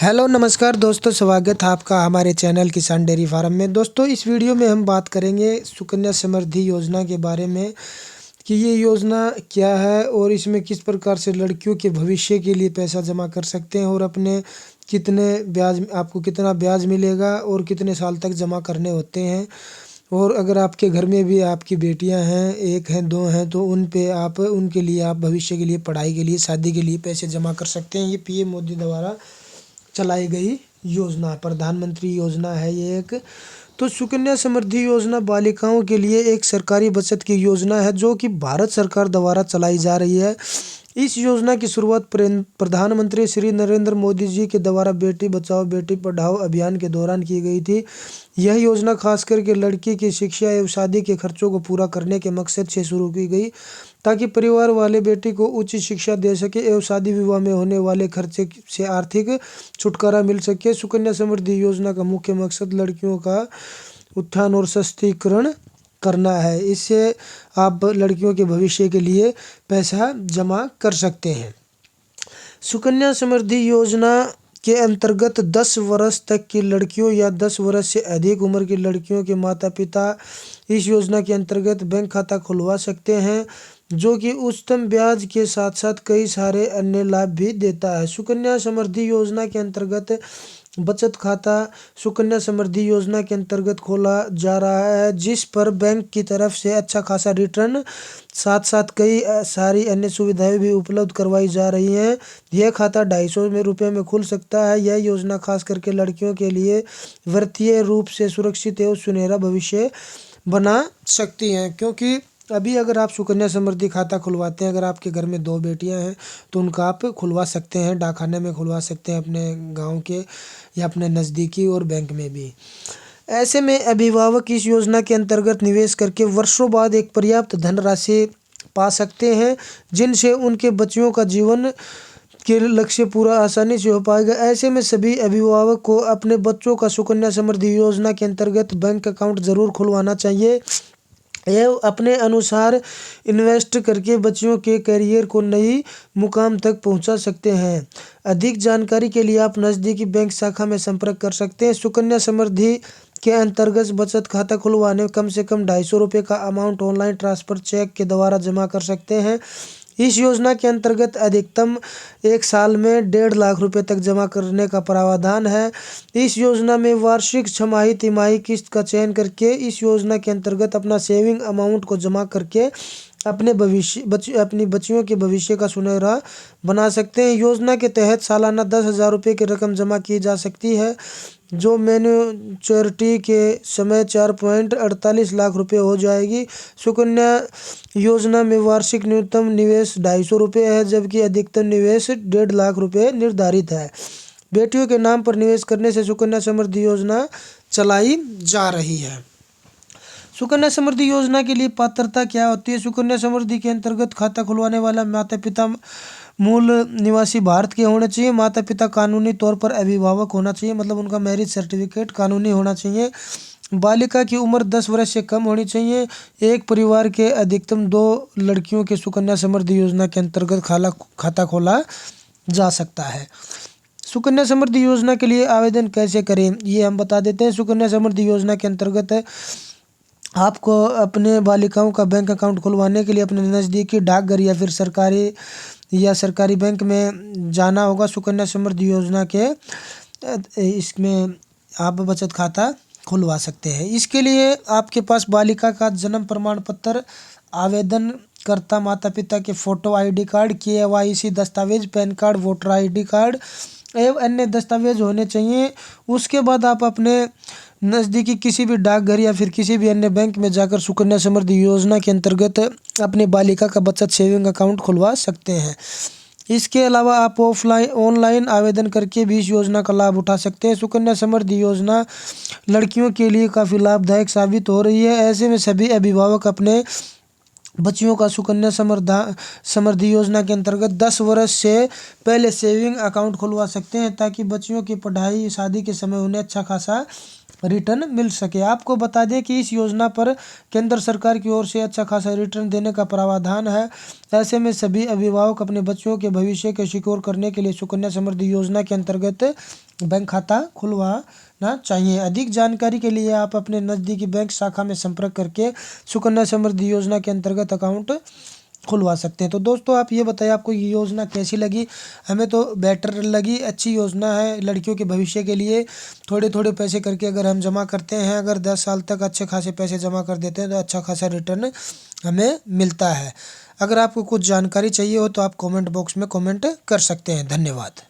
Hello नमस्कार दोस्तों, स्वागत है आपका हमारे चैनल किसान डेयरी फार्म में। दोस्तों, इस वीडियो में हम बात करेंगे सुकन्या समृद्धि योजना के बारे में कि ये योजना क्या है और इसमें किस प्रकार से लड़कियों के भविष्य के लिए पैसा जमा कर सकते हैं और अपने कितने ब्याज आपको कितना ब्याज मिलेगा और कितने साल तक जमा करने होते हैं। और अगर आपके घर में भी आपकी बेटियां हैं, एक हैं, दो हैं, तो उनके लिए आप भविष्य के लिए, पढ़ाई के लिए, शादी के लिए पैसे जमा कर सकते हैं। ये पीएम मोदी द्वारा चलाई गई योजना, प्रधानमंत्री योजना है ये एक। तो सुकन्या समृद्धि योजना बालिकाओं के लिए एक सरकारी बचत की योजना है जो कि भारत सरकार द्वारा चलाई जा रही है। इस योजना की शुरुआत प्रधानमंत्री श्री नरेंद्र मोदी जी के द्वारा बेटी बचाओ बेटी पढ़ाओ अभियान के दौरान की गई थी। यह योजना खास करके लड़की की शिक्षा एवं शादी के खर्चों को पूरा करने के मकसद से शुरू की गई, ताकि परिवार वाले बेटी को उच्च शिक्षा दे सके एवं शादी विवाह में होने वाले खर्चे से आर्थिक छुटकारा मिल सके। सुकन्या समृद्धि योजना का मुख्य मकसद लड़कियों का उत्थान और सशक्तिकरण करना है। इससे आप लड़कियों के भविष्य के लिए पैसा जमा कर सकते हैं। सुकन्या समृद्धि योजना के अंतर्गत 10 वर्ष तक की लड़कियों या 10 वर्ष से अधिक उम्र की लड़कियों के माता पिता इस योजना के अंतर्गत बैंक खाता खुलवा सकते हैं, जो कि उच्चतम ब्याज के साथ साथ कई सारे अन्य लाभ भी देता है। सुकन्या समृद्धि योजना के अंतर्गत बचत खाता सुकन्या समृद्धि योजना के अंतर्गत खोला जा रहा है, जिस पर बैंक की तरफ से अच्छा खासा रिटर्न साथ साथ कई सारी अन्य सुविधाएं भी उपलब्ध करवाई जा रही हैं। यह खाता 250 रुपये में खुल सकता है। यह योजना खास करके लड़कियों के लिए वित्तीय रूप से सुरक्षित एवं सुनहरा भविष्य बना सकती हैं, क्योंकि अभी अगर आप सुकन्या समृद्धि खाता खुलवाते हैं, अगर आपके घर में 2 बेटियां हैं तो उनका आप खुलवा सकते हैं, डाकखाने में खुलवा सकते हैं, अपने गांव के या अपने नज़दीकी और बैंक में भी। ऐसे में अभिभावक इस योजना के अंतर्गत निवेश करके वर्षों बाद एक पर्याप्त धनराशि पा सकते हैं, जिनसे उनके बच्चों का जीवन के लक्ष्य पूरा आसानी से हो पाएगा। ऐसे में सभी अभिभावक को अपने बच्चों का सुकन्या समृद्धि योजना के अंतर्गत बैंक अकाउंट जरूर खुलवाना चाहिए एवं अपने अनुसार इन्वेस्ट करके बच्चों के करियर को नई मुकाम तक पहुंचा सकते हैं। अधिक जानकारी के लिए आप नज़दीकी बैंक शाखा में संपर्क कर सकते हैं। सुकन्या समृद्धि के अंतर्गत बचत खाता खुलवाने कम से कम 250 रुपये का अमाउंट ऑनलाइन ट्रांसफर चेक के द्वारा जमा कर सकते हैं। इस योजना के अंतर्गत अधिकतम 1 साल में 1.5 लाख रुपए तक जमा करने का प्रावधान है। इस योजना में वार्षिक, छमाही, तिमाही किस्त का चयन करके इस योजना के अंतर्गत अपना सेविंग अमाउंट को जमा करके अपनी बच्चियों के भविष्य का सुनहरा बना सकते हैं। योजना के तहत सालाना 10,000 रुपये की रकम जमा की जा सकती है, जो मैच्योरिटी के समय 4.48 लाख रुपए हो जाएगी। सुकन्या योजना में वार्षिक न्यूनतम निवेश 250 रुपये है, जबकि अधिकतम निवेश 1.5 लाख रुपये निर्धारित है। बेटियों के नाम पर निवेश करने से सुकन्या समृद्धि योजना चलाई जा रही है। सुकन्या समृद्धि योजना के लिए पात्रता क्या होती है? सुकन्या समृद्धि के अंतर्गत खाता खुलवाने वाला माता पिता मूल निवासी भारत के होने चाहिए। माता पिता कानूनी तौर पर अभिभावक होना चाहिए, मतलब उनका मैरिज सर्टिफिकेट कानूनी होना चाहिए। बालिका की उम्र 10 वर्ष से कम होनी चाहिए। एक परिवार के अधिकतम 2 लड़कियों के सुकन्या समृद्धि योजना के अंतर्गत खाता खोला जा सकता है। सुकन्या समृद्धि योजना के लिए आवेदन कैसे करें, ये हम बता देते हैं। सुकन्या समृद्धि योजना के अंतर्गत आपको अपने बालिकाओं का बैंक अकाउंट खुलवाने के लिए अपने नज़दीकी डाकघर या फिर सरकारी बैंक में जाना होगा। सुकन्या समृद्धि योजना के इसमें आप बचत खाता खुलवा सकते हैं। इसके लिए आपके पास बालिका का जन्म प्रमाण पत्र, आवेदनकर्ता माता पिता के फ़ोटो, ID कार्ड, KYC दस्तावेज, pan card, voter ID card एवं अन्य दस्तावेज होने चाहिए। उसके बाद आप अपने नज़दीकी किसी भी डाकघर या फिर किसी भी अन्य बैंक में जाकर सुकन्या समृद्धि योजना के अंतर्गत अपनी बालिका का बचत सेविंग अकाउंट खुलवा सकते हैं। इसके अलावा आप ऑनलाइन आवेदन करके भी इस योजना का लाभ उठा सकते हैं। सुकन्या समृद्धि योजना लड़कियों के लिए काफ़ी लाभदायक साबित हो रही है। ऐसे में सभी अभिभावक अपने बच्चियों का सुकन्या समृद्धि योजना के अंतर्गत 10 वर्ष से पहले सेविंग अकाउंट खुलवा सकते हैं, ताकि बच्चियों की पढ़ाई, शादी के समय उन्हें अच्छा खासा रिटर्न मिल सके। आपको बता दें कि इस योजना पर केंद्र सरकार की ओर से अच्छा खासा रिटर्न देने का प्रावधान है। ऐसे में सभी अभिभावक अपने बच्चों के भविष्य को सिक्योर करने के लिए सुकन्या समृद्धि योजना के अंतर्गत बैंक खाता खुलवाना चाहिए। अधिक जानकारी के लिए आप अपने नज़दीकी बैंक शाखा में संपर्क करके सुकन्या समृद्धि योजना के अंतर्गत अकाउंट खुलवा सकते हैं। तो दोस्तों आप ये बताइए आपको ये योजना कैसी लगी? हमें तो बेटर लगी, अच्छी योजना है लड़कियों के भविष्य के लिए। थोड़े थोड़े पैसे करके अगर हम जमा करते हैं, अगर 10 साल तक अच्छे खासे पैसे जमा कर देते हैं तो अच्छा खासा रिटर्न हमें मिलता है। अगर आपको कुछ जानकारी चाहिए हो तो आप कमेंट बॉक्स में कमेंट कर सकते हैं। धन्यवाद।